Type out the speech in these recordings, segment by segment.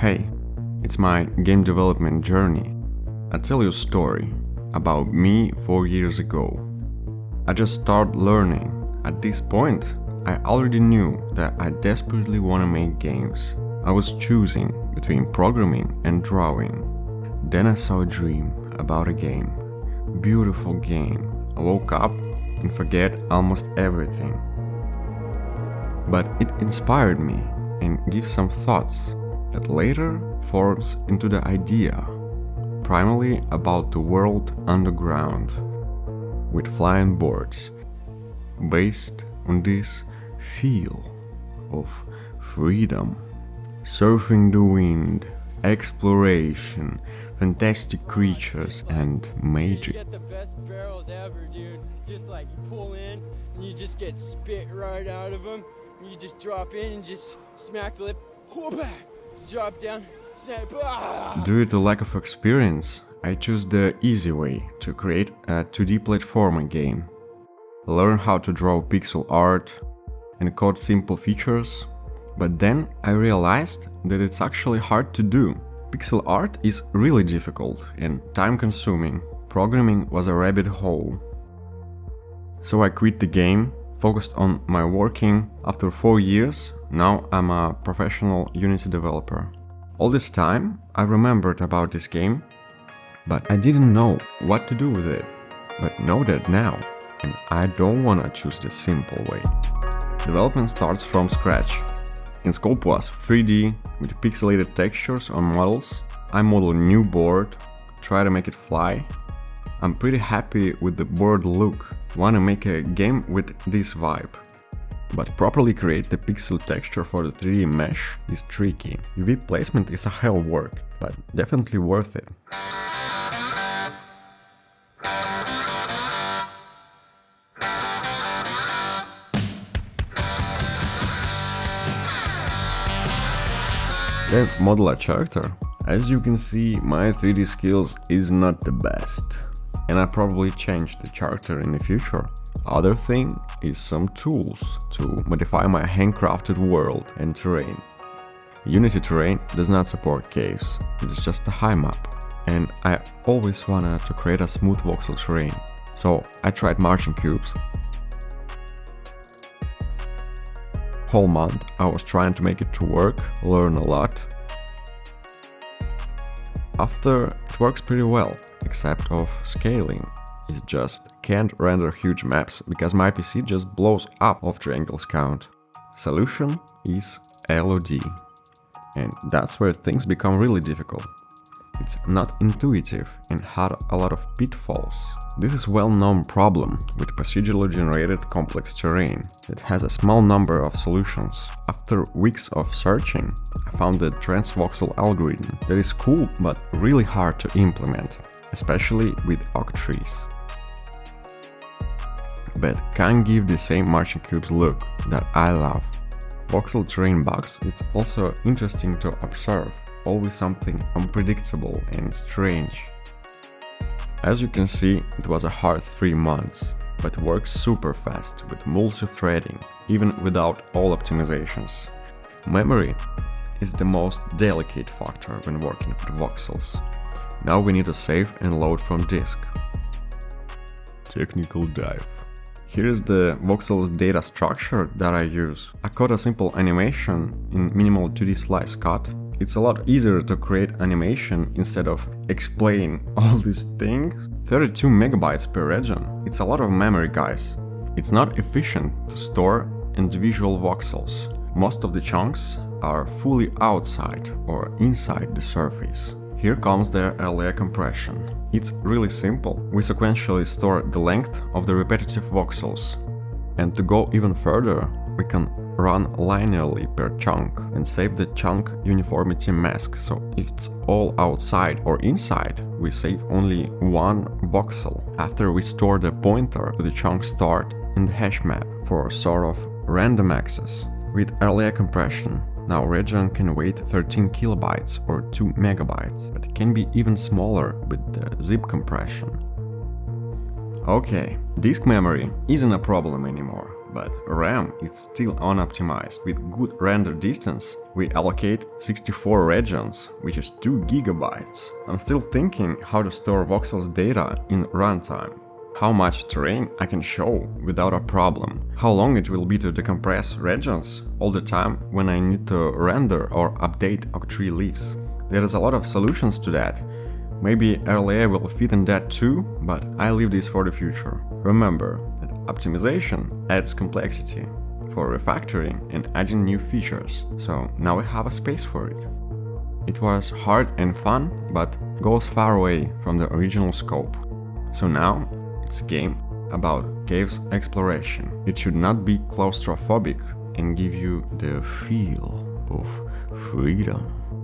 Hey, it's my game development journey. I'll tell you a story about me 4 years ago. I just started learning. At this point, I already knew that I desperately want to make games. I was choosing between programming and drawing. Then I saw a dream about a game. Beautiful game. I woke up and forget almost everything. But it inspired me and gave some thoughts that later forms into the idea, primarily about the world underground, with flying birds, based on this feel of freedom, surfing the wind, exploration, fantastic creatures, and magic. You get the best barrels ever, dude. Just like you pull in and you just get spit right out of them. And you just drop in and just smack the lip. Whoop-ah! Drop down. Snap. Ah! Due to lack of experience, I chose the easy way to create a 2D platformer game. Learn how to draw pixel art and code simple features, but then I realized that it's actually hard to do. Pixel art is really difficult and time-consuming. Programming was a rabbit hole. So I quit the game, focused on my working. After 4 years, now I'm a professional Unity developer. All this time, I remembered about this game, but I didn't know what to do with it. But know that now, and I don't wanna choose the simple way. Development starts from scratch. In scope was 3D with pixelated textures on models. I model a new board, try to make it fly. I'm pretty happy with the board look. Wanna make a game with this vibe. But properly create the pixel texture for the 3D mesh is tricky. UV placement is a hell work, but definitely worth it. Then model a character. As you can see, my 3D skills is not the best, and I probably change the character in the future. Other thing is some tools to modify my handcrafted world and terrain. Unity terrain does not support caves, it's just a high map, and I always wanted to create a smooth voxel terrain. So I tried Marching cubes. Whole month I was trying to make it to work, learn a lot. After it works pretty well, except of scaling. It just can't render huge maps because my PC just blows up of triangles count. Solution is LOD, and that's where things become really difficult. It's not intuitive and had a lot of pitfalls. This is a well-known problem with procedurally generated complex terrain that has a small number of solutions. After weeks of searching, I found the transvoxel algorithm that is cool but really hard to implement, especially with octrees. But can't give the same Marching cubes look that I love. Voxel terrain bugs, it's also interesting to observe. Always something unpredictable and strange. As you can see, it was a hard 3 months, but works super fast with multi-threading, even without all optimizations. Memory is the most delicate factor when working with voxels. Now we need to save and load from disk. Technical dive. Here is the voxels data structure that I use. I code a simple animation in minimal 2D slice cut. It's a lot easier to create animation instead of explain all these things. 32 megabytes per region. It's a lot of memory, guys. It's not efficient to store individual voxels. Most of the chunks are fully outside or inside the surface. Here comes the earlier compression. It's really simple. We sequentially store the length of the repetitive voxels. And to go even further, we can run linearly per chunk and save the chunk uniformity mask, so if it's all outside or inside, we save only one voxel. After we store the pointer to the chunk start in the hash map for sort of random access. With earlier compression, now region can weight 13 kilobytes or 2 megabytes, but it can be even smaller with the zip compression. Okay, disk memory isn't a problem anymore, but RAM is still unoptimized. With good render distance, we allocate 64 regions, which is 2 GB. I'm still thinking how to store voxels data in runtime. How much terrain I can show without a problem. How long it will be to decompress regions all the time when I need to render or update Octree leaves. There is a lot of solutions to that. Maybe RLA will fit in that too, but I leave this for the future. Remember that optimization adds complexity for refactoring and adding new features, so now we have a space for it. It was hard and fun, but goes far away from the original scope. So now it's a game about caves exploration. It should not be claustrophobic and give you the feel of freedom.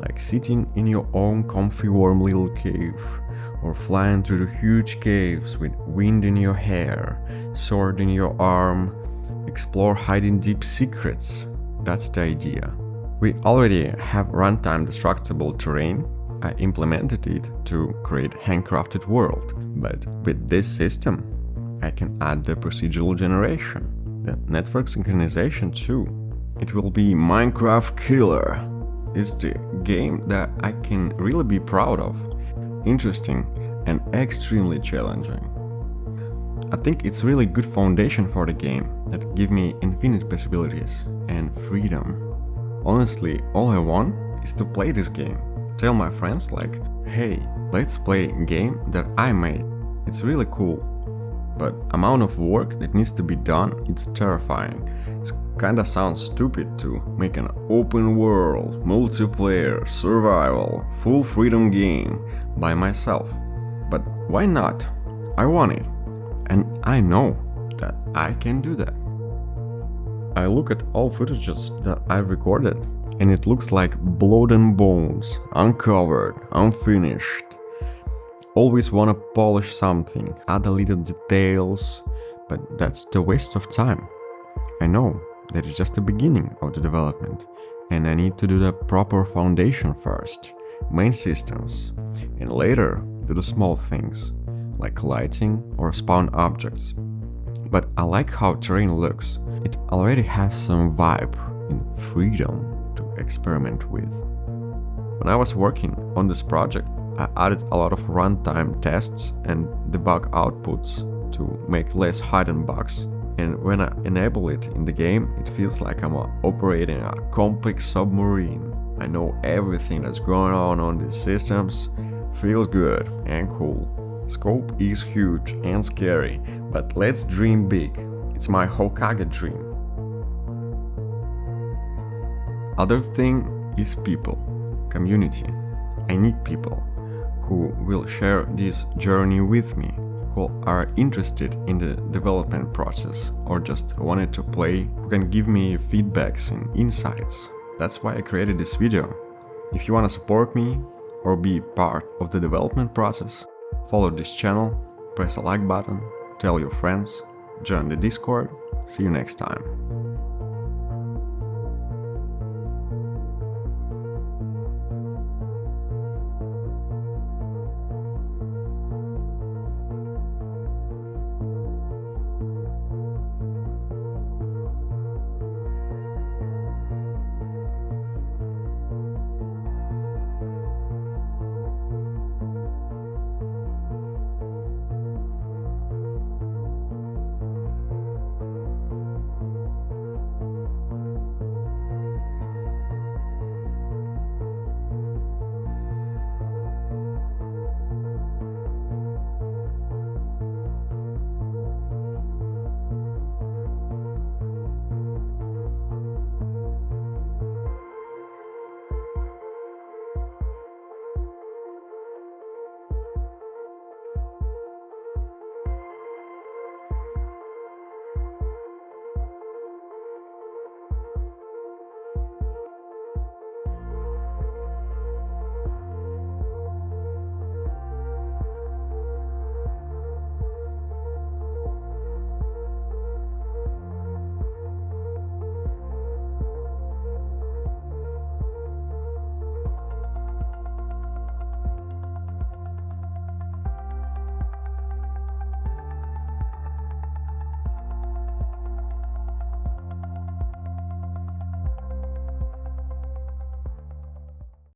Like sitting in your own comfy warm little cave, or flying through the huge caves with wind in your hair, sword in your arm, explore hiding deep secrets. That's the idea. We already have runtime destructible terrain. I implemented it to create handcrafted world, but with this system I can add the procedural generation, the network synchronization too. It will be Minecraft killer. It's the game that I can really be proud of. Interesting and extremely challenging. I think it's really good foundation for the game that give me infinite possibilities and freedom. Honestly, all I want is to play this game. Tell my friends like, hey, let's play a game that I made. It's really cool. But amount of work that needs to be done, it's terrifying. It kinda sounds stupid to make an open world, multiplayer, survival, full freedom game by myself. But why not? I want it. And I know that I can do that. I look at all footages that I've recorded and it looks like blood and bones, uncovered, unfinished. Always wanna polish something, add a little details, but that's the waste of time. I know that is just the beginning of the development and I need to do the proper foundation first, main systems, and later do the small things like lighting or spawn objects. But I like how terrain looks. It already has some vibe and freedom to experiment with. When I was working on this project, I added a lot of runtime tests and debug outputs to make less hidden bugs. And when I enable it in the game, it feels like I'm operating a complex submarine. I know everything that's going on these systems. Feels good and cool. Scope is huge and scary, but let's dream big. It's my Hokage dream. Other thing is people, community. I need people who will share this journey with me, who are interested in the development process or just wanted to play, who can give me feedbacks and insights. That's why I created this video. If you want to support me or be part of the development process, follow this channel, press a like button, tell your friends, join the Discord. See you next time.